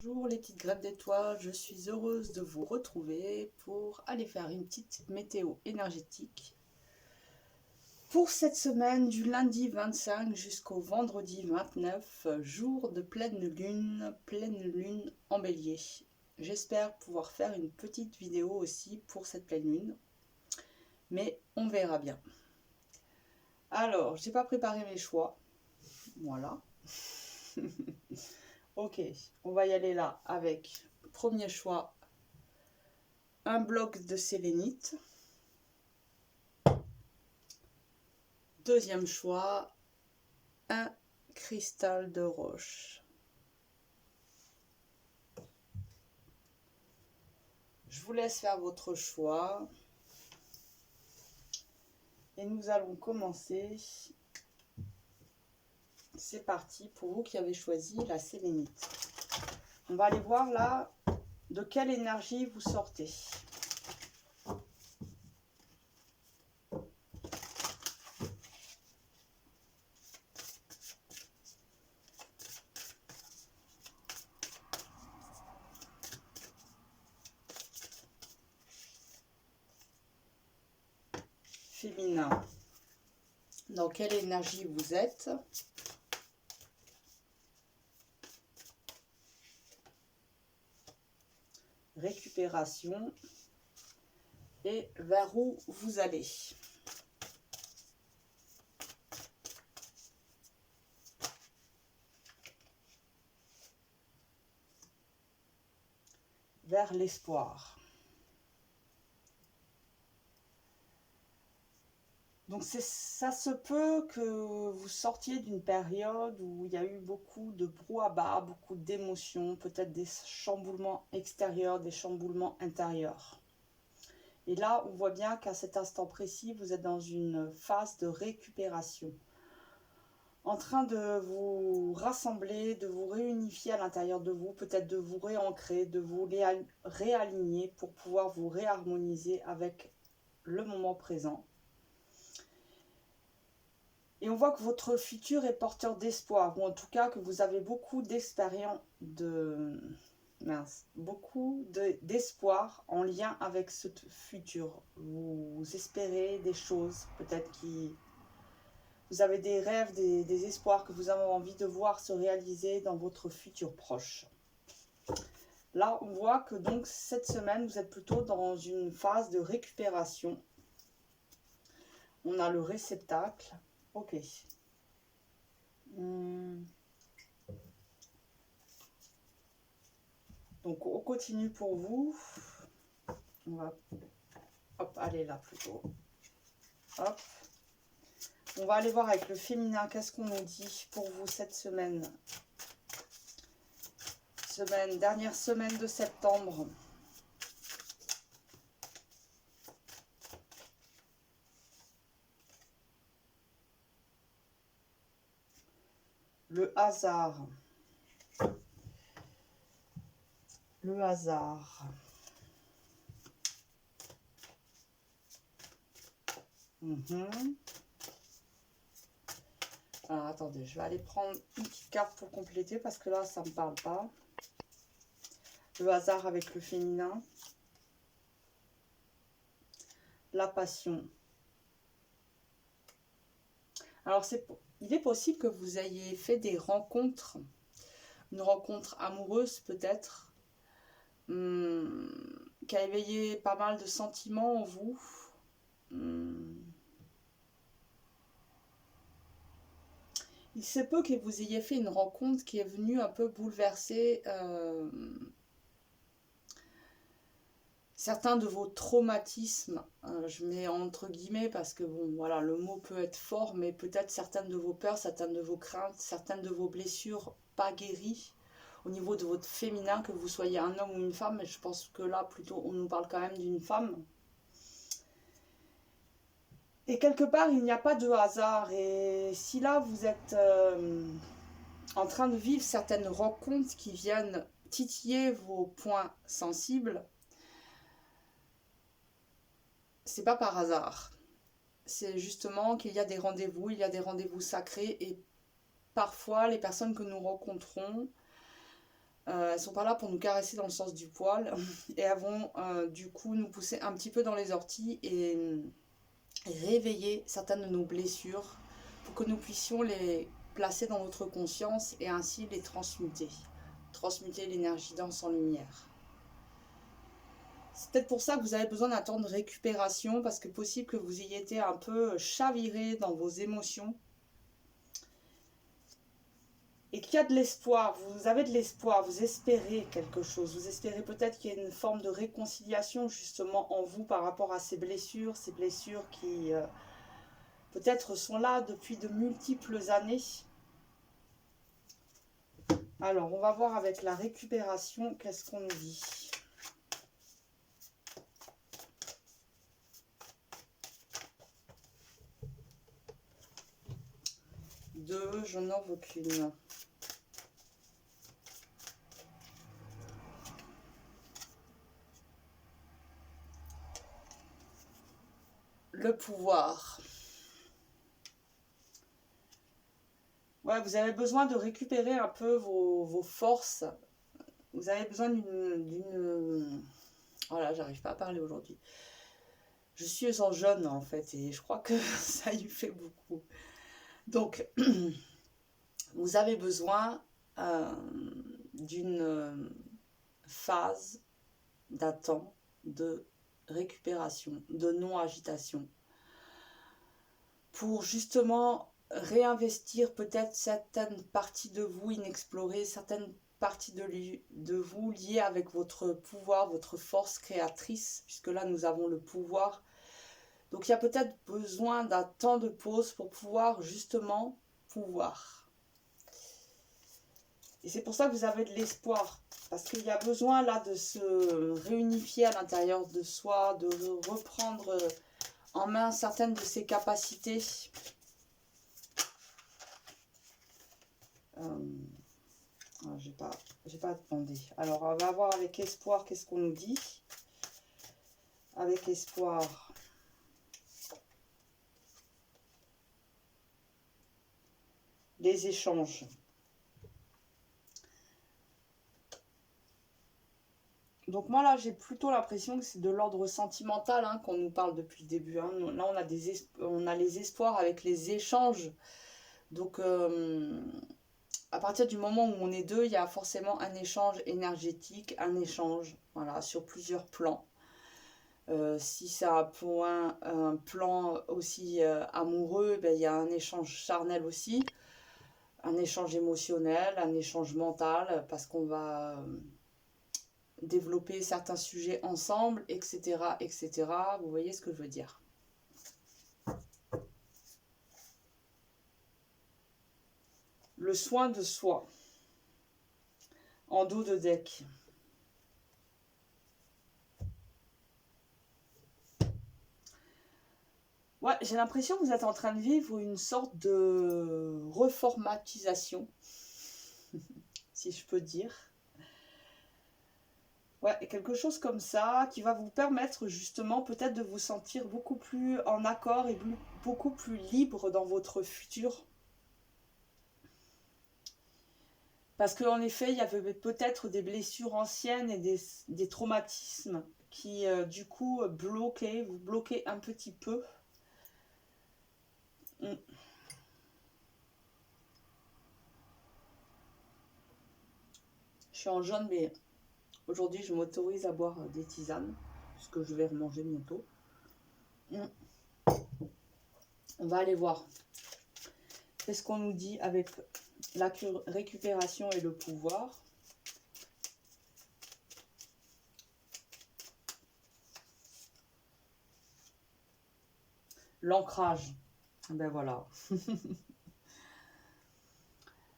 Bonjour les petites graines d'étoiles, je suis heureuse de vous retrouver pour aller faire une petite météo énergétique pour cette semaine du lundi 25 jusqu'au vendredi 29, jour de pleine lune en bélier. J'espère pouvoir faire une petite vidéo aussi pour cette pleine lune, mais on verra bien. Alors, j'ai pas préparé mes choix, voilà. Ok, on va y aller là avec premier choix, un bloc de sélénite. Deuxième choix, un cristal de roche. Je vous laisse faire votre choix. Et nous allons commencer. C'est parti pour vous qui avez choisi la sélénite. On va aller voir là de quelle énergie vous sortez. Féminin. Dans quelle énergie vous êtes? Récupération. Et vers où vous allez? Vers l'espoir. Donc ça se peut que vous sortiez d'une période où il y a eu beaucoup de brouhaha, beaucoup d'émotions, peut-être des chamboulements extérieurs, des chamboulements intérieurs. Et là, on voit bien qu'à cet instant précis, vous êtes dans une phase de récupération, en train de vous rassembler, de vous réunifier à l'intérieur de vous, peut-être de vous réancrer, de vous réaligner pour pouvoir vous réharmoniser avec le moment présent. Et on voit que votre futur est porteur d'espoir, ou en tout cas que vous avez beaucoup d'expérience, d'espoir en lien avec ce futur. Vous espérez des choses, peut-être qui... Vous avez des rêves, des espoirs que vous avez envie de voir se réaliser dans votre futur proche. Là, on voit que donc cette semaine, vous êtes plutôt dans une phase de récupération. On a le réceptacle. Ok. Donc, on continue pour vous. On va aller là plutôt. Hop. On va aller voir avec le féminin. Qu'est-ce qu'on nous dit pour vous cette semaine? Dernière semaine de septembre. Le hasard. Le hasard. Alors, attendez, je vais aller prendre une petite carte pour compléter parce que là, ça ne me parle pas. Le hasard avec le féminin. La passion. Alors, il est possible que vous ayez fait des rencontres, une rencontre amoureuse peut-être, qui a éveillé pas mal de sentiments en vous. Il se peut que vous ayez fait une rencontre qui est venue un peu bouleverser certains de vos traumatismes. Je mets entre guillemets parce que bon, voilà, le mot peut être fort, mais peut-être certaines de vos peurs, certaines de vos craintes, certaines de vos blessures pas guéries au niveau de votre féminin, que vous soyez un homme ou une femme, mais je pense que là, plutôt, on nous parle quand même d'une femme. Et quelque part, il n'y a pas de hasard. Et si là, vous êtes en train de vivre certaines rencontres qui viennent titiller vos points sensibles, c'est pas par hasard. C'est justement qu'il y a des rendez-vous, il y a des rendez-vous sacrés, et parfois les personnes que nous rencontrons Elles sont pas là pour nous caresser dans le sens du poil. Et elles vont du coup nous pousser un petit peu dans les orties et réveiller certaines de nos blessures pour que nous puissions les placer dans notre conscience et ainsi les transmuter. Transmuter l'énergie dense en lumière. C'est peut-être pour ça que vous avez besoin d'un temps de récupération, parce que possible que vous ayez été un peu chaviré dans vos émotions. Et qu'il y a de l'espoir, vous avez de l'espoir, vous espérez quelque chose. Vous espérez peut-être qu'il y a une forme de réconciliation justement en vous par rapport à ces blessures qui peut-être sont là depuis de multiples années. Alors, on va voir avec la récupération, qu'est-ce qu'on nous dit ? 2, je n'en veux qu'une. Le pouvoir. Ouais, vous avez besoin de récupérer un peu vos forces. Vous avez besoin d'une... Voilà, j'arrive pas à parler aujourd'hui. Je suis en jeûne en fait et je crois que ça y fait beaucoup. Donc, vous avez besoin d'une phase, d'un temps de récupération, de non-agitation, pour justement réinvestir peut-être certaines parties de vous inexplorées, certaines parties de vous liées avec votre pouvoir, votre force créatrice, puisque là nous avons le pouvoir. Donc il y a peut-être besoin d'un temps de pause pour pouvoir justement pouvoir. Et c'est pour ça que vous avez de l'espoir, parce qu'il y a besoin là de se réunifier à l'intérieur de soi, de reprendre en main certaines de ses capacités. J'ai pas demandé. Alors on va voir avec espoir qu'est-ce qu'on nous dit. Avec espoir. Les échanges. Donc moi là j'ai plutôt l'impression que c'est de l'ordre sentimental hein, qu'on nous parle depuis le début. Hein. Là on a les espoirs avec les échanges. Donc à partir du moment où on est deux, il y a forcément un échange énergétique, un échange voilà, sur plusieurs plans. Si c'est un plan aussi amoureux, ben, il y a un échange charnel aussi, un échange émotionnel, un échange mental, parce qu'on va développer certains sujets ensemble, etc., etc. Vous voyez ce que je veux dire. Le soin de soi, en dos de deck. Ouais, j'ai l'impression que vous êtes en train de vivre une sorte de reformatisation, si je peux dire. Ouais, quelque chose comme ça qui va vous permettre justement peut-être de vous sentir beaucoup plus en accord et beaucoup plus libre dans votre futur. Parce qu'en effet, il y avait peut-être des blessures anciennes et des traumatismes qui du coup vous bloquaient un petit peu. Je suis en jaune, mais aujourd'hui je m'autorise à boire des tisanes, puisque je vais remanger bientôt. On va aller voir. Qu'est-ce qu'on nous dit avec la récupération et le pouvoir? L'ancrage. Ben voilà.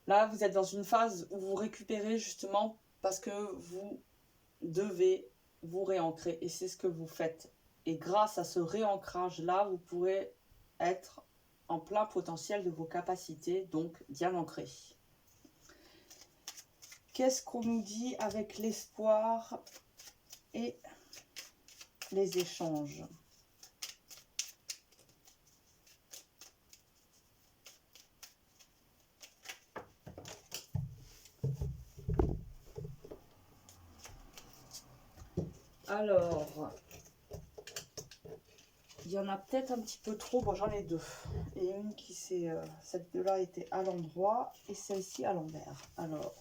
Là, vous êtes dans une phase où vous récupérez justement parce que vous devez vous réancrer. Et c'est ce que vous faites. Et grâce à ce réancrage-là, vous pourrez être en plein potentiel de vos capacités, donc bien ancré. Qu'est-ce qu'on nous dit avec l'espoir et les échanges? Alors, il y en a peut-être un petit peu trop. Bon, j'en ai deux. Et une qui s'est... cette deux-là était à l'endroit et celle-ci à l'envers. Alors,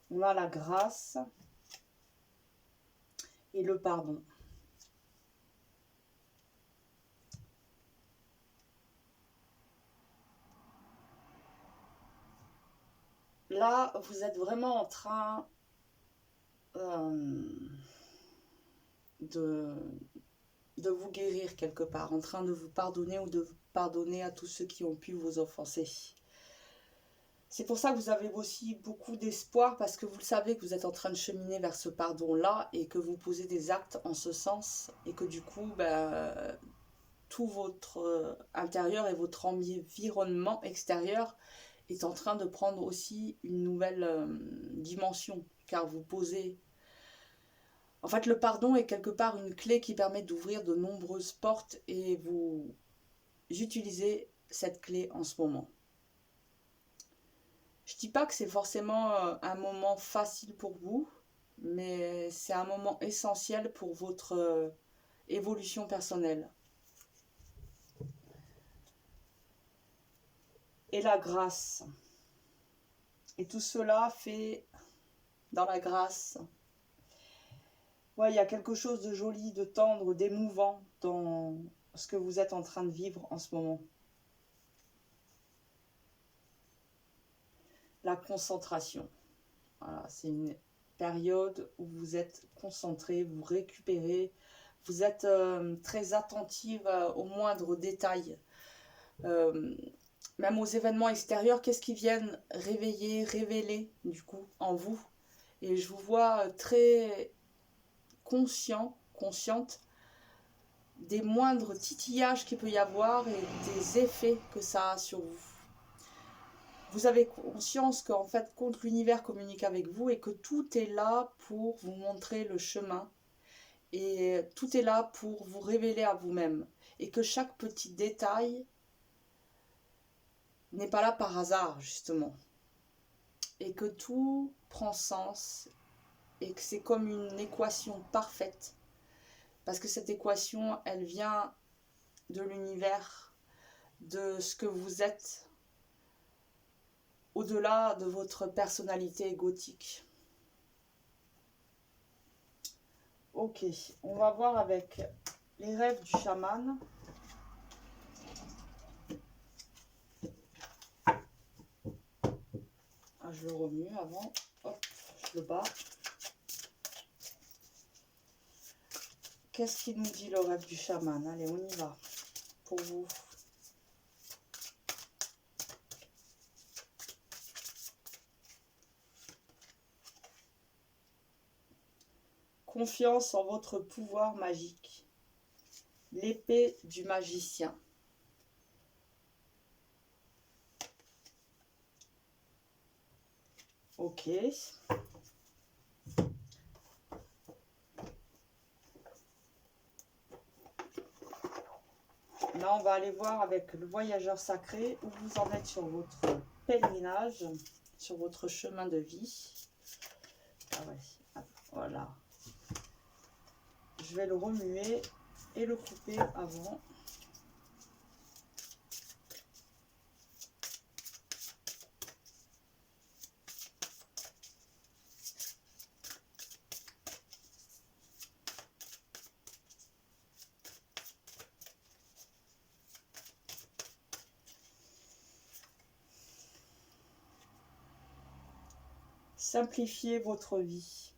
on a la grâce et le pardon. Là, vous êtes vraiment en train de vous guérir quelque part, en train de vous pardonner ou de vous pardonner à tous ceux qui ont pu vous offenser. C'est pour ça que vous avez aussi beaucoup d'espoir, parce que vous le savez que vous êtes en train de cheminer vers ce pardon-là et que vous posez des actes en ce sens et que du coup, tout votre intérieur et votre environnement extérieur est en train de prendre aussi une nouvelle dimension, car vous posez... En fait, le pardon est quelque part une clé qui permet d'ouvrir de nombreuses portes et vous utilisez cette clé en ce moment. Je ne dis pas que c'est forcément un moment facile pour vous, mais c'est un moment essentiel pour votre évolution personnelle. Et la grâce. Et tout cela fait dans la grâce. Ouais, il y a quelque chose de joli, de tendre, d'émouvant dans ce que vous êtes en train de vivre en ce moment. La concentration. Voilà, c'est une période où vous êtes concentré, vous récupérez, vous êtes très attentive aux moindres détails, même aux événements extérieurs, qu'est-ce qui viennent réveiller, révéler du coup en vous. Et je vous vois très consciente des moindres titillages qu'il peut y avoir et des effets que ça a sur vous. Vous avez conscience qu'en fait, quand l'univers communique avec vous et que tout est là pour vous montrer le chemin et tout est là pour vous révéler à vous-même et que chaque petit détail n'est pas là par hasard, justement. Et que tout prend sens et que c'est comme une équation parfaite. Parce que cette équation, elle vient de l'univers, de ce que vous êtes, au-delà de votre personnalité égotique. Ok, on va voir avec les rêves du chaman. Ah, je le remue avant. Hop, je le bats. Qu'est-ce qu'il nous dit le rêve du chaman? Allez, on y va. Pour vous. Confiance en votre pouvoir magique. L'épée du magicien. Ok. Là, on va aller voir avec le voyageur sacré où vous en êtes sur votre pèlerinage, sur votre chemin de vie. Ah ouais, voilà. Je vais le remuer et le couper avant. Simplifiez votre vie.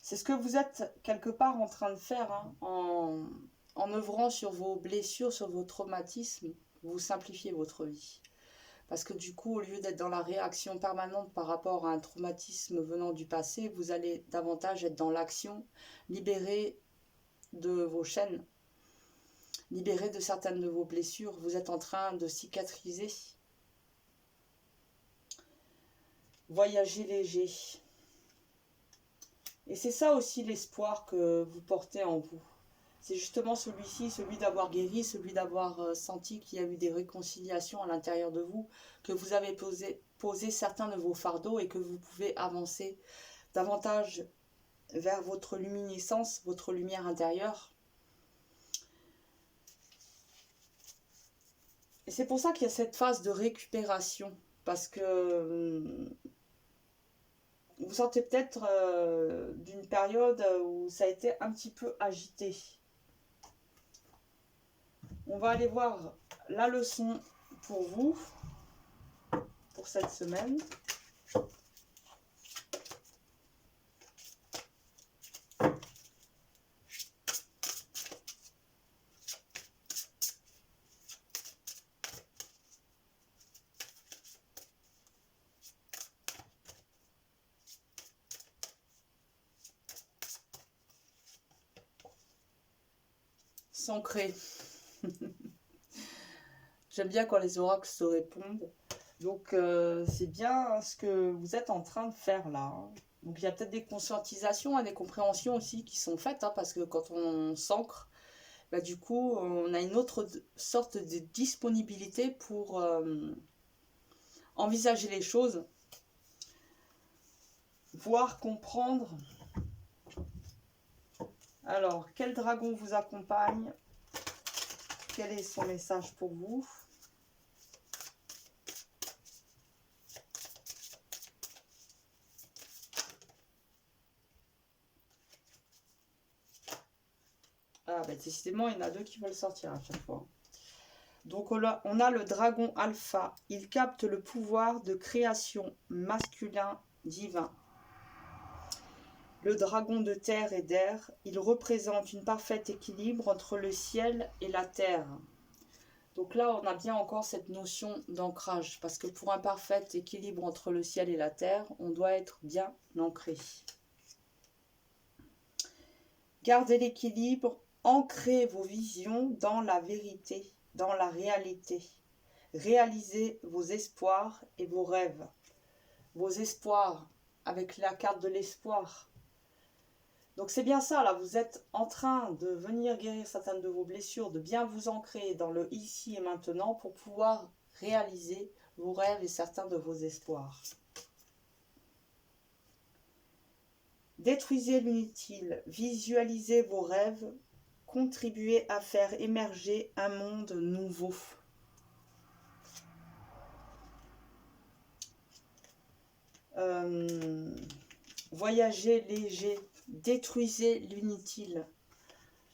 C'est ce que vous êtes quelque part en train de faire, hein, en œuvrant sur vos blessures, sur vos traumatismes. Vous simplifiez votre vie. Parce que du coup, au lieu d'être dans la réaction permanente par rapport à un traumatisme venant du passé, vous allez davantage être dans l'action, libéré de vos chaînes, libéré de certaines de vos blessures. Vous êtes en train de cicatriser. Voyager léger. Et c'est ça aussi l'espoir que vous portez en vous. c'est justement celui-ci, celui d'avoir guéri, celui d'avoir senti qu'il y a eu des réconciliations à l'intérieur de vous, que vous avez posé certains de vos fardeaux et que vous pouvez avancer davantage vers votre luminescence, votre lumière intérieure. Et c'est pour ça qu'il y a cette phase de récupération, parce que vous sentez peut-être d'une période où ça a été un petit peu agité. On va aller voir la leçon pour vous, pour cette semaine. S'ancrer. J'aime bien quand les oracles se répondent. Donc, c'est bien ce que vous êtes en train de faire là. Donc, il y a peut-être des conscientisations et des compréhensions aussi qui sont faites, parce que quand on s'ancre, bah, du coup, on a une autre sorte de disponibilité pour envisager les choses, voir, comprendre. Alors, quel dragon vous accompagne? Quel est son message pour vous? Ah, bah, décidément, il y en a deux qui veulent sortir à chaque fois. Donc, on a le dragon alpha. Il capte le pouvoir de création masculin divin. Le dragon de terre et d'air, il représente un parfait équilibre entre le ciel et la terre. Donc là, on a bien encore cette notion d'ancrage, parce que pour un parfait équilibre entre le ciel et la terre, on doit être bien ancré. Gardez l'équilibre, ancrez vos visions dans la vérité, dans la réalité. Réalisez vos espoirs et vos rêves. Vos espoirs, avec la carte de l'espoir. Donc c'est bien ça, là, vous êtes en train de venir guérir certaines de vos blessures, de bien vous ancrer dans le ici et maintenant pour pouvoir réaliser vos rêves et certains de vos espoirs. Détruisez l'inutile, visualisez vos rêves, contribuez à faire émerger un monde nouveau. Voyagez léger, détruisez l'inutile.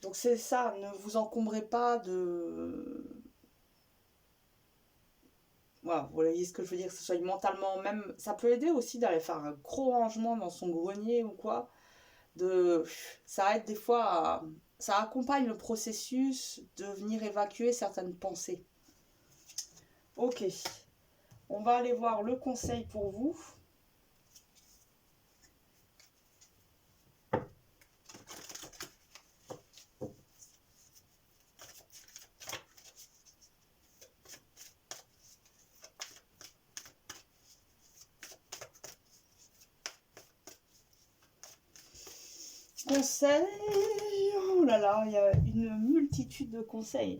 Donc c'est ça, ne vous encombrez pas de... Voilà, vous voyez ce que je veux dire, que ce soit mentalement même... Ça peut aider aussi d'aller faire un gros rangement dans son grenier ou quoi. Ça aide des fois à... Ça accompagne le processus de venir évacuer certaines pensées. Ok, on va aller voir le conseil pour vous. Conseil, oh là là, il y a une multitude de conseils.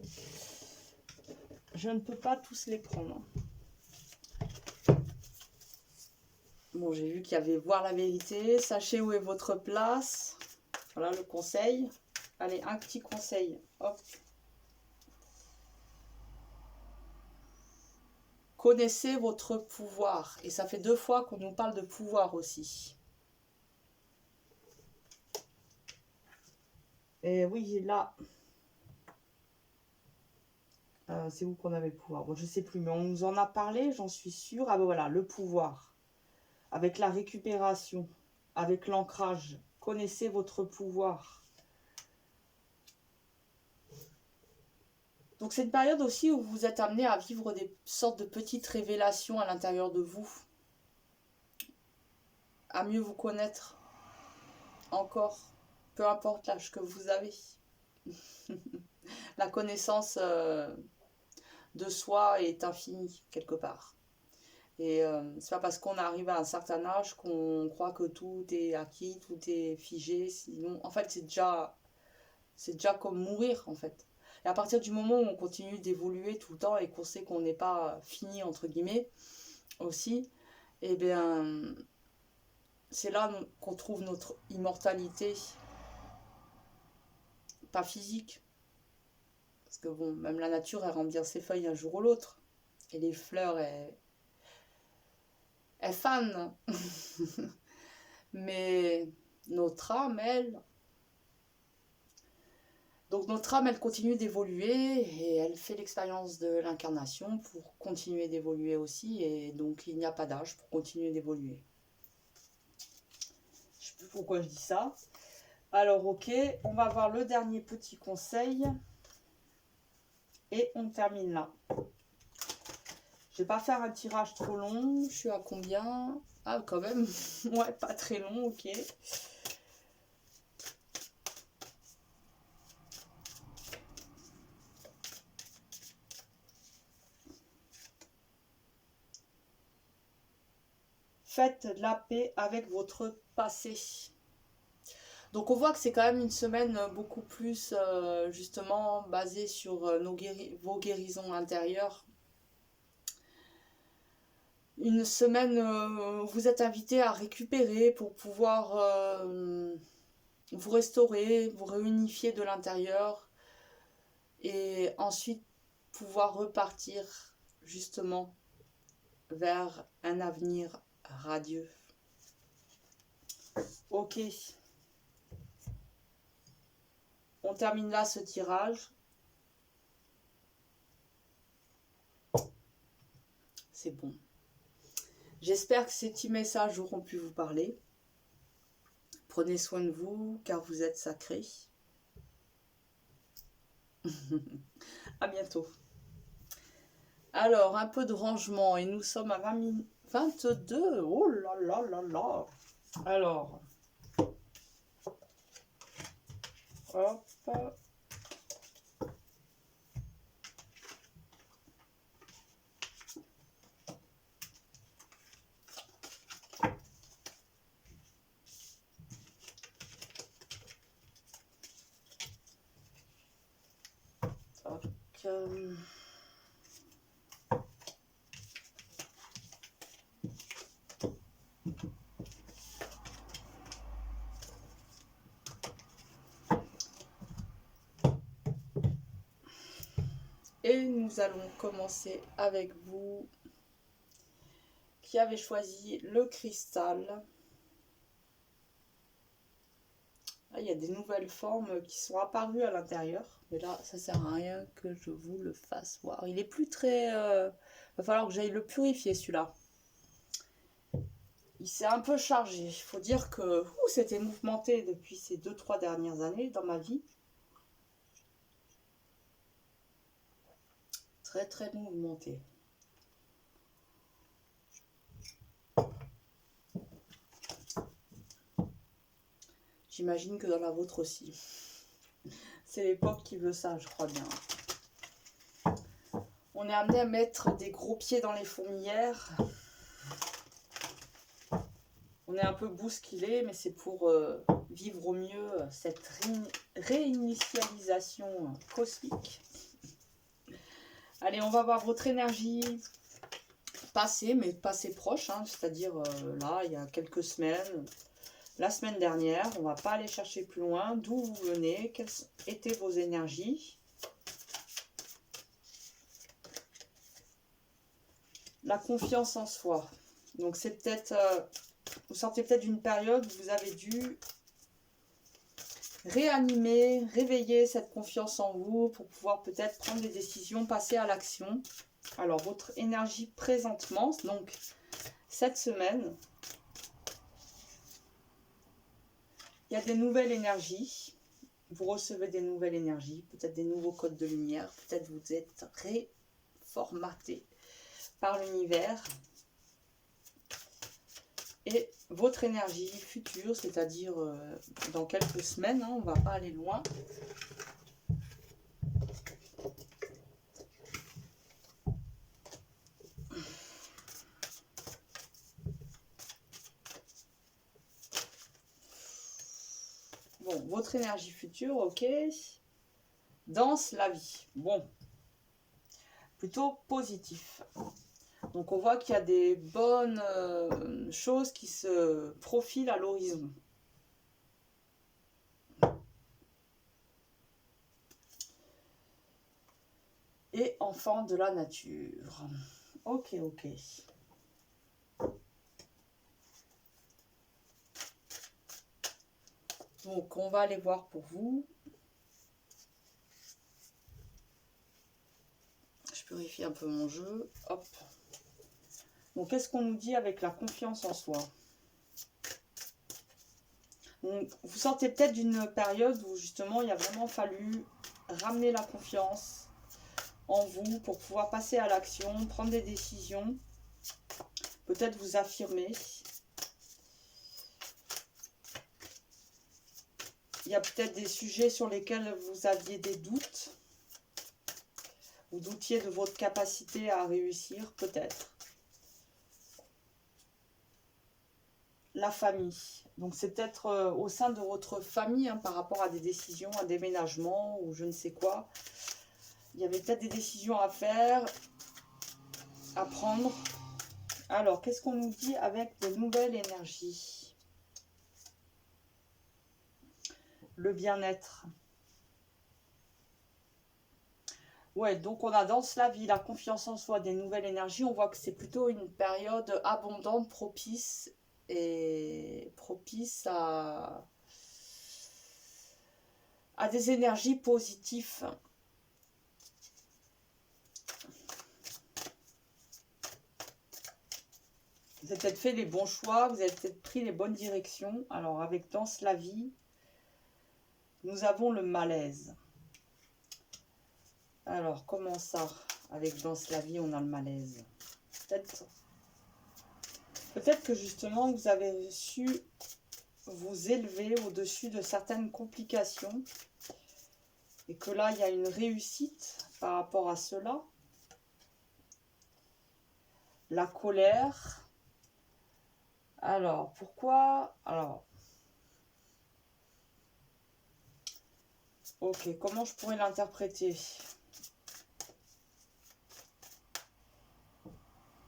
Je ne peux pas tous les prendre. Bon, j'ai vu qu'il y avait voir la vérité, sachez où est votre place. Voilà le conseil. Allez, un petit conseil. Hop. Connaissez votre pouvoir. Et ça fait 2 fois qu'on nous parle de pouvoir aussi. Et oui, là, c'est où qu'on avait le pouvoir? Bon, je ne sais plus, mais on nous en a parlé, j'en suis sûre. Ah ben voilà, le pouvoir. Avec la récupération, avec l'ancrage. Connaissez votre pouvoir. Donc c'est une période aussi où vous êtes amené à vivre des sortes de petites révélations à l'intérieur de vous. À mieux vous connaître encore, peu importe l'âge que vous avez. La connaissance de soi est infinie quelque part. Et c'est pas parce qu'on arrive à un certain âge qu'on croit que tout est acquis, tout est figé. Sinon, en fait, c'est déjà C'est déjà comme mourir en fait. Et à partir du moment où on continue d'évoluer tout le temps et qu'on sait qu'on n'est pas fini entre guillemets aussi, eh bien c'est là qu'on trouve notre immortalité, pas physique. Parce que bon, même la nature, elle rend bien ses feuilles un jour ou l'autre. Et les fleurs, elles fanent. Mais notre âme, elle... Donc notre âme, elle continue d'évoluer et elle fait l'expérience de l'incarnation pour continuer d'évoluer aussi. Et donc il n'y a pas d'âge pour continuer d'évoluer. Je ne sais plus pourquoi je dis ça. Alors ok, on va voir le dernier petit conseil. Et on termine là. Je vais pas faire un tirage trop long. Je suis à combien? Ah, quand même. Ouais, pas très long, ok. Faites de la paix avec votre passé. Donc on voit que c'est quand même une semaine beaucoup plus justement basée sur vos guérisons intérieures. Une semaine où vous êtes invité à récupérer pour pouvoir vous restaurer, vous réunifier de l'intérieur et ensuite pouvoir repartir justement vers un avenir radieux. Ok. On termine là ce tirage. C'est bon. J'espère que ces petits messages auront pu vous parler. Prenez soin de vous, car vous êtes sacrés. À bientôt. Alors, un peu de rangement, et nous sommes à 22. Oh là là là là. Alors, hop. Et nous allons commencer avec vous qui avez choisi le cristal. Ah, il y a des nouvelles formes qui sont apparues à l'intérieur. Mais là, ça sert à rien que je vous le fasse voir. Il est plus très... va falloir que j'aille le purifier celui-là. Il s'est un peu chargé. Il faut dire que c'était mouvementé depuis ces 2-3 dernières années dans ma vie. Très très mouvementé. J'imagine que dans la vôtre aussi. C'est l'époque qui veut ça, je crois bien. On est amené à mettre des gros pieds dans les fourmilières. On est un peu bousculé, mais c'est pour vivre au mieux cette réinitialisation cosmique. Allez, on va voir votre énergie passée, mais passée proche, hein, c'est-à-dire là, il y a quelques semaines, la semaine dernière. On ne va pas aller chercher plus loin. D'où vous venez? Quelles étaient vos énergies? La confiance en soi. Donc c'est peut-être... vous sortez peut-être d'une période où vous avez dû réanimer, réveiller cette confiance en vous pour pouvoir peut-être prendre des décisions, passer à l'action. Alors, votre énergie présentement, donc cette semaine, il y a des nouvelles énergies. Vous recevez des nouvelles énergies, peut-être des nouveaux codes de lumière, peut-être vous êtes réformaté par l'univers. Et votre énergie future, c'est-à-dire dans quelques semaines, hein, on ne va pas aller loin. Bon, votre énergie future, ok. Danse la vie. Bon, plutôt positif. Donc on voit qu'il y a des bonnes choses qui se profilent à l'horizon. Et enfant de la nature. Ok, ok. Donc on va aller voir pour vous. Je purifie un peu mon jeu. Hop. Donc qu'est-ce qu'on nous dit avec la confiance en soi? Donc, vous sortez peut-être d'une période où justement il a vraiment fallu ramener la confiance en vous pour pouvoir passer à l'action, prendre des décisions, peut-être vous affirmer. Il y a peut-être des sujets sur lesquels vous aviez des doutes. Vous doutiez de votre capacité à réussir, peut-être. La famille. Donc c'est peut-être au sein de votre famille, hein, par rapport à des décisions, un déménagement ou je ne sais quoi. Il y avait peut-être des décisions à faire, à prendre. Alors, qu'est-ce qu'on nous dit avec de nouvelles énergies? Le bien-être. Ouais, donc on a danse la vie, la confiance en soi, des nouvelles énergies. On voit que c'est plutôt une période abondante, propice et propice à des énergies positives. Vous avez peut-être fait les bons choix, vous avez peut-être pris les bonnes directions. Alors avec danse la vie, nous avons le malaise. Alors comment ça? Avec danse la vie, on a le malaise. Peut-être que justement vous avez su vous élever au-dessus de certaines complications et que là il y a une réussite par rapport à cela. La colère. Alors pourquoi? Alors ok, comment je pourrais l'interpréter?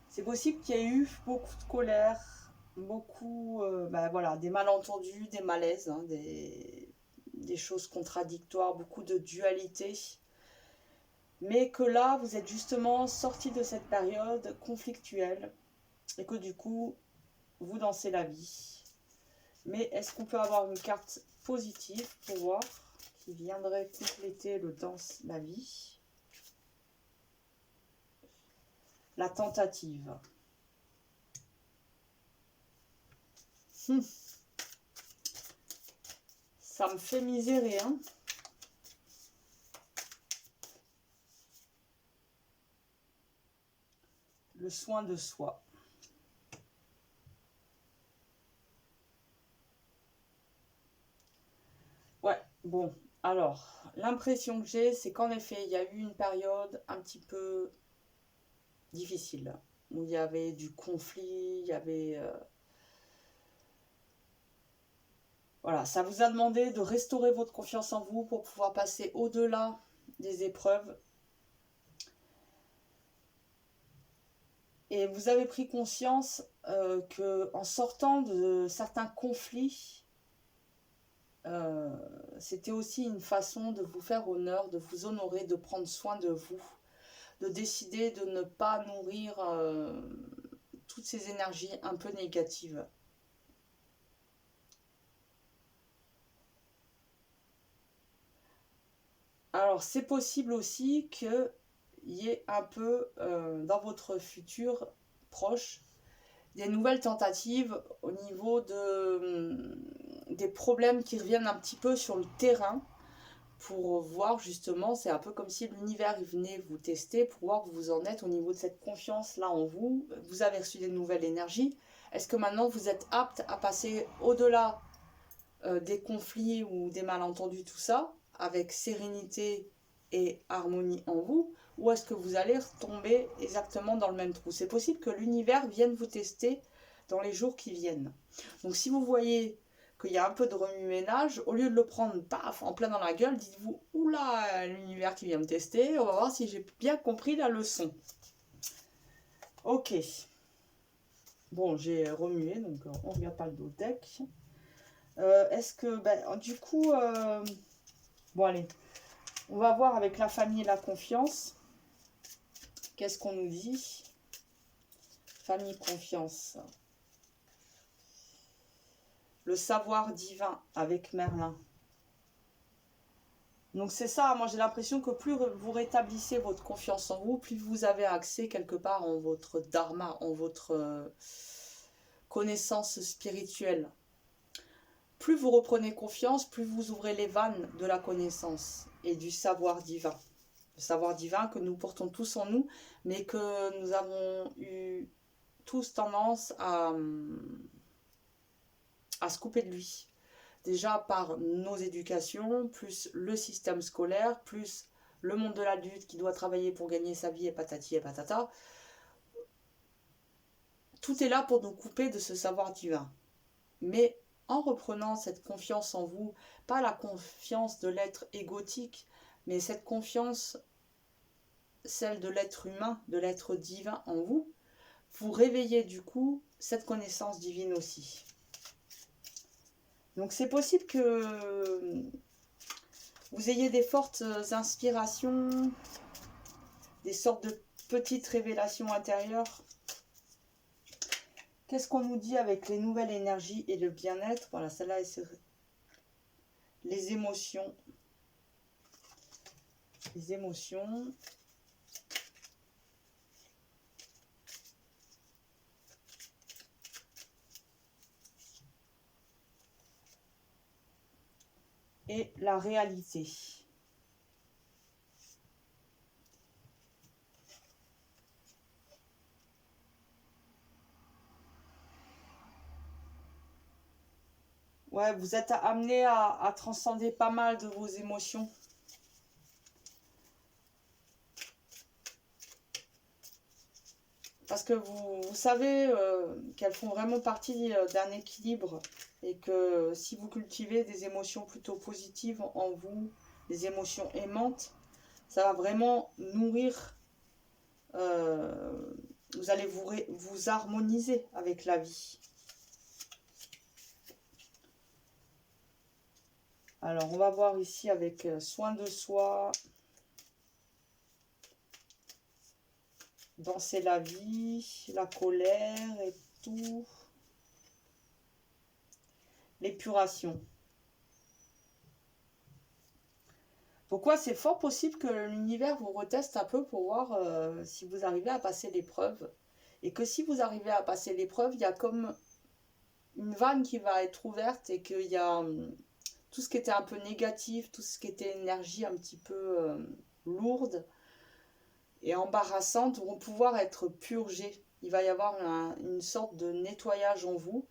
C'est possible qu'il y ait eu beaucoup de colère, beaucoup voilà, des malentendus, des malaises, hein, des choses contradictoires, beaucoup de dualité. Mais que là, vous êtes justement sorti de cette période conflictuelle et que du coup, vous dansez la vie. Mais est-ce qu'on peut avoir une carte positive pour voir qui viendrait compléter le danse la vie? La tentative. Ça me fait misérer, hein. Le soin de soi. Ouais, bon, alors, l'impression que j'ai, c'est qu'en effet, il y a eu une période un petit peu difficile, où il y avait du conflit, il y avait... Voilà, ça vous a demandé de restaurer votre confiance en vous pour pouvoir passer au-delà des épreuves. Et vous avez pris conscience que en sortant de certains conflits, c'était aussi une façon de vous faire honneur, de vous honorer, de prendre soin de vous, de décider de ne pas nourrir toutes ces énergies un peu négatives. Alors c'est possible aussi qu'il y ait un peu dans votre futur proche des nouvelles tentatives au niveau des problèmes qui reviennent un petit peu sur le terrain pour voir justement, c'est un peu comme si l'univers venait vous tester pour voir où vous en êtes au niveau de cette confiance là en vous. Vous avez reçu des nouvelles énergies. Est-ce que maintenant vous êtes apte à passer au-delà des conflits ou des malentendus, tout ça, avec sérénité et harmonie en vous, ou est-ce que vous allez retomber exactement dans le même trou? C'est possible que l'univers vienne vous tester dans les jours qui viennent. Donc si vous voyez qu'il y a un peu de remue-ménage, au lieu de le prendre paf, en plein dans la gueule, dites-vous, oula, l'univers qui vient me tester, on va voir si j'ai bien compris la leçon. Ok. Bon, j'ai remué, donc on ne regarde pas le dos deck. Est-ce que, ben, du coup, bon allez, on va voir avec la famille et la confiance. Qu'est-ce qu'on nous dit? Famille, confiance. Le savoir divin avec Merlin. Donc c'est ça, moi j'ai l'impression que plus vous rétablissez votre confiance en vous, plus vous avez accès quelque part en votre dharma, en votre connaissance spirituelle. Plus vous reprenez confiance, plus vous ouvrez les vannes de la connaissance et du savoir divin. Le savoir divin que nous portons tous en nous, mais que nous avons eu tous tendance à se couper de lui. Déjà par nos éducations, plus le système scolaire, plus le monde de l'adulte qui doit travailler pour gagner sa vie et patati et patata. Tout est là pour nous couper de ce savoir divin. Mais en reprenant cette confiance en vous, pas la confiance de l'être égotique, mais cette confiance, celle de l'être humain, de l'être divin en vous, vous réveillez du coup cette connaissance divine aussi. Donc c'est possible que vous ayez des fortes inspirations, des sortes de petites révélations intérieures. Qu'est-ce qu'on nous dit avec les nouvelles énergies et le bien-être? Voilà, celle-là, les émotions. Les émotions. Et la réalité. Ouais, vous êtes amené à transcender pas mal de vos émotions. Parce que vous savez qu'elles font vraiment partie d'un équilibre. Et que si vous cultivez des émotions plutôt positives en vous, des émotions aimantes, ça va vraiment nourrir, vous allez vous harmoniser avec la vie. Alors, on va voir ici avec soin de soi, danser la vie, la colère et tout, l'épuration. Pourquoi c'est fort possible que l'univers vous reteste un peu pour voir si vous arrivez à passer l'épreuve. Et que si vous arrivez à passer l'épreuve, il y a comme une vanne qui va être ouverte et qu'il y a tout ce qui était un peu négatif, tout ce qui était énergie un petit peu lourde et embarrassante vont pouvoir être purgées. Il va y avoir une sorte de nettoyage en vous.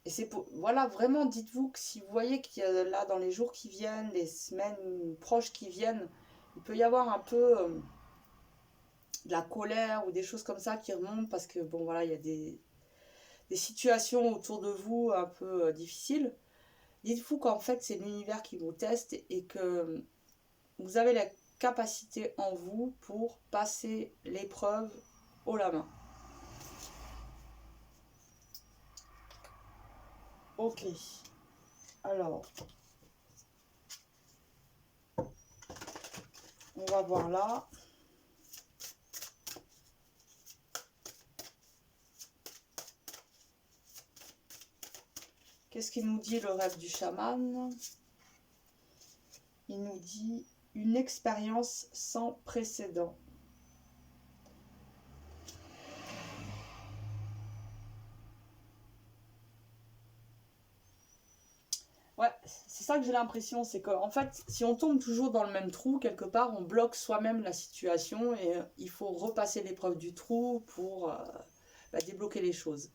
Et c'est pour, voilà, vraiment, dites-vous que si vous voyez qu'il y a là, dans les jours qui viennent, les semaines proches qui viennent, il peut y avoir un peu de la colère ou des choses comme ça qui remontent parce que, bon, voilà, il y a des situations autour de vous un peu difficiles. Dites-vous qu'en fait, c'est l'univers qui vous teste et que vous avez la capacité en vous pour passer l'épreuve haut la main. Ok. Alors, on va voir là. Qu'est-ce qu'il nous dit le rêve du chaman? Il nous dit une expérience sans précédent. Ouais, c'est ça que j'ai l'impression, c'est qu'en fait, si on tombe toujours dans le même trou, quelque part, on bloque soi-même la situation et il faut repasser l'épreuve du trou pour débloquer les choses.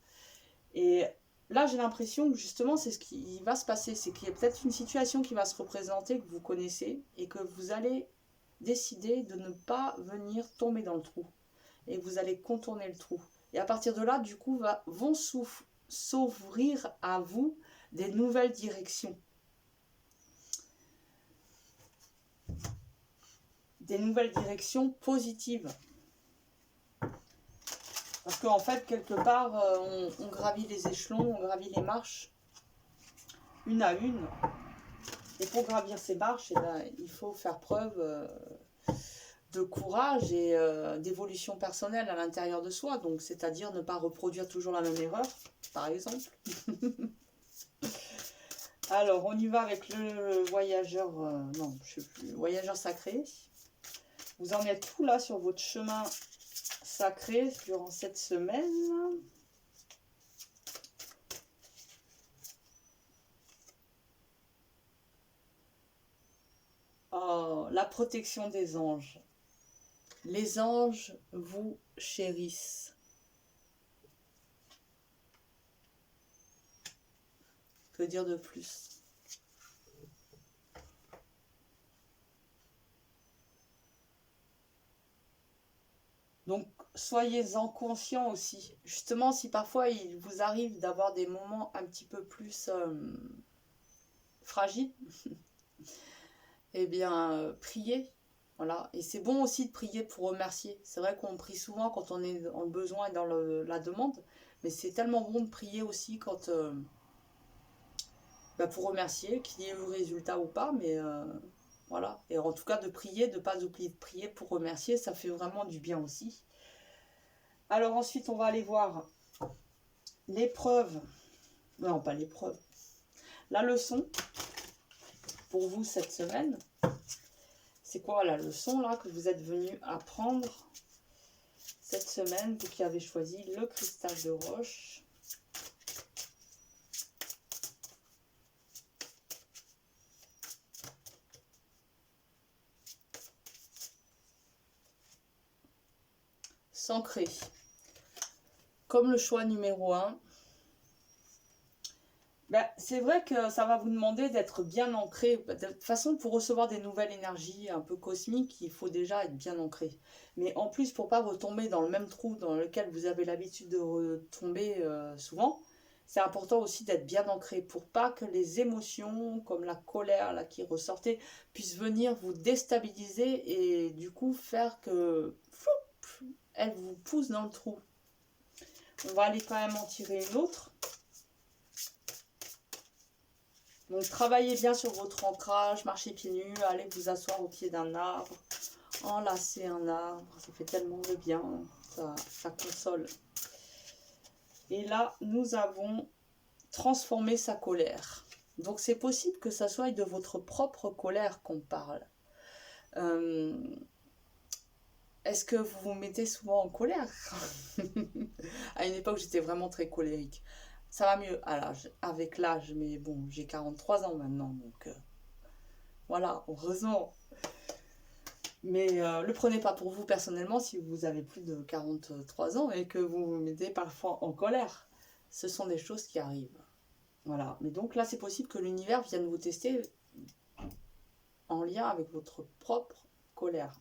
Et là, j'ai l'impression que justement, c'est ce qui va se passer, c'est qu'il y a peut-être une situation qui va se représenter, que vous connaissez, et que vous allez décider de ne pas venir tomber dans le trou. Et vous allez contourner le trou. Et à partir de là, du coup, vont s'ouvrir à vous des nouvelles directions. Des nouvelles directions positives. Parce qu'en fait, quelque part, on gravit les échelons, on gravit les marches, une à une. Et pour gravir ces marches, eh ben, il faut faire preuve de courage et d'évolution personnelle à l'intérieur de soi. Donc, c'est-à-dire ne pas reproduire toujours la même erreur, par exemple. Alors, on y va avec le voyageur, non, je sais plus, voyageur sacré. Vous en êtes tout là sur votre chemin sacré durant cette semaine. Oh, la protection des anges. Les anges vous chérissent. Que dire de plus? Donc, soyez-en conscients aussi. Justement, si parfois il vous arrive d'avoir des moments un petit peu plus fragiles, eh bien, priez. Voilà. Et c'est bon aussi de prier pour remercier. C'est vrai qu'on prie souvent quand on est en besoin et dans la demande, mais c'est tellement bon de prier aussi quand pour remercier, qu'il y ait eu résultat ou pas, mais voilà. Et en tout cas, de prier, de ne pas oublier de prier pour remercier, ça fait vraiment du bien aussi. Alors ensuite, on va aller voir l'épreuve. Non, pas l'épreuve. La leçon pour vous cette semaine. C'est quoi la leçon là que vous êtes venu apprendre cette semaine, vous qui avez choisi le cristal de roche? S'ancrer. Comme le choix numéro 1. C'est vrai que ça va vous demander d'être bien ancré. De toute façon, pour recevoir des nouvelles énergies un peu cosmiques, il faut déjà être bien ancré. Mais en plus, pour ne pas retomber dans le même trou dans lequel vous avez l'habitude de retomber souvent, c'est important aussi d'être bien ancré pour pas que les émotions, comme la colère là, qui ressortait, puissent venir vous déstabiliser et du coup faire que elle vous pousse dans le trou. On va aller quand même en tirer une autre. Donc travaillez bien sur votre ancrage, marchez pieds nus, allez vous asseoir au pied d'un arbre, enlacez un arbre, ça fait tellement de bien, ça console. Et là, nous avons transformé sa colère. Donc c'est possible que ça soit de votre propre colère qu'on parle. Est-ce que vous vous mettez souvent en colère? À une époque, j'étais vraiment très colérique. Ça va mieux avec l'âge, mais bon, j'ai 43 ans maintenant, donc voilà, heureusement. Mais le prenez pas pour vous personnellement si vous avez plus de 43 ans et que vous vous mettez parfois en colère. Ce sont des choses qui arrivent. Voilà, mais donc là, c'est possible que l'univers vienne vous tester en lien avec votre propre colère.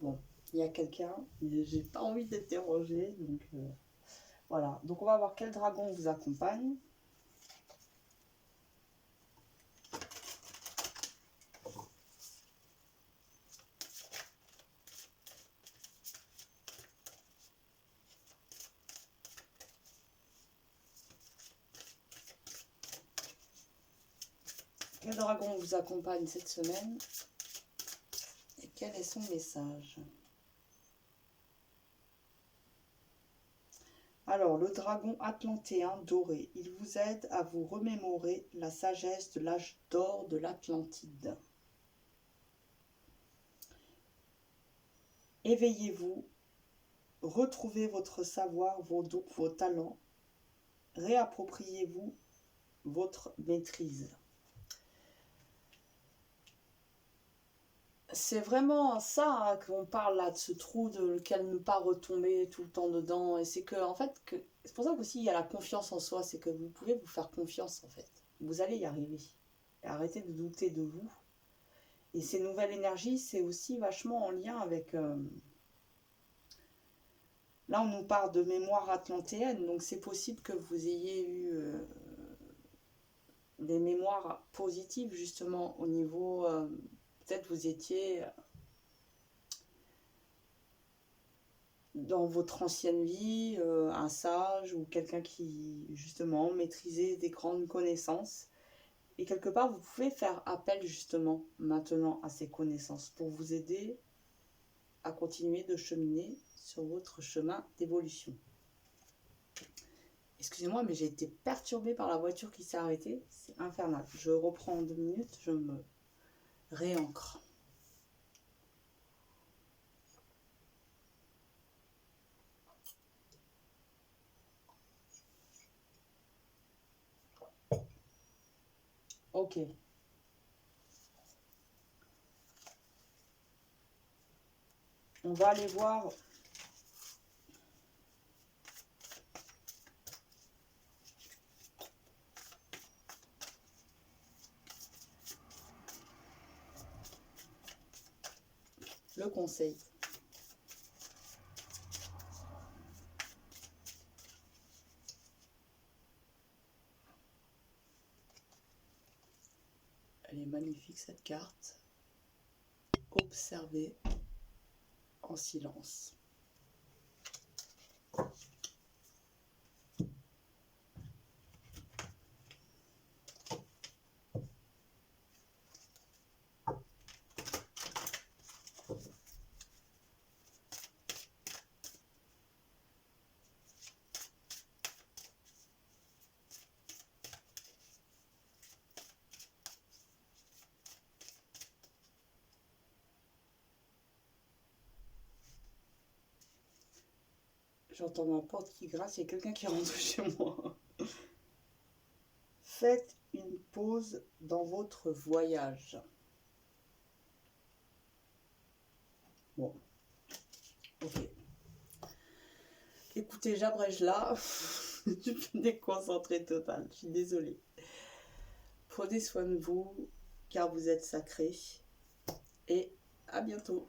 Bon, il y a quelqu'un, mais j'ai pas envie d'être dérangée, donc voilà. Donc on va voir quel dragon vous accompagne. Quel dragon vous accompagne cette semaine? Et quel est son message? Alors, le dragon atlantéen doré, il vous aide à vous remémorer la sagesse de l'âge d'or de l'Atlantide. Éveillez-vous, retrouvez votre savoir, vos talents, réappropriez-vous votre maîtrise. c'est vraiment ça hein, qu'on parle là, de ce trou de lequel ne pas retomber tout le temps dedans. Et c'est que, en fait, c'est pour ça qu'aussi il y a la confiance en soi, c'est que vous pouvez vous faire confiance en fait. Vous allez y arriver. Et arrêtez de douter de vous. Et ces nouvelles énergies, c'est aussi vachement en lien avec... là, on nous parle de mémoire atlantéenne, donc c'est possible que vous ayez eu des mémoires positives justement au niveau... peut-être vous étiez dans votre ancienne vie un sage ou quelqu'un qui justement maîtrisait des grandes connaissances. Et quelque part, vous pouvez faire appel justement maintenant à ces connaissances pour vous aider à continuer de cheminer sur votre chemin d'évolution. Excusez-moi, mais j'ai été perturbée par la voiture qui s'est arrêtée. C'est infernal. Je reprends en 2 minutes, je me réancre. Ok. On va aller voir le conseil. Elle est magnifique cette carte. Observez en silence. J'entends ma porte qui grince, il y a quelqu'un qui rentre chez moi. Faites une pause dans votre voyage. Bon, ok. Écoutez, j'abrège là. Je suis déconcentrée totale, je suis désolée. Prenez soin de vous, car vous êtes sacrés. Et à bientôt.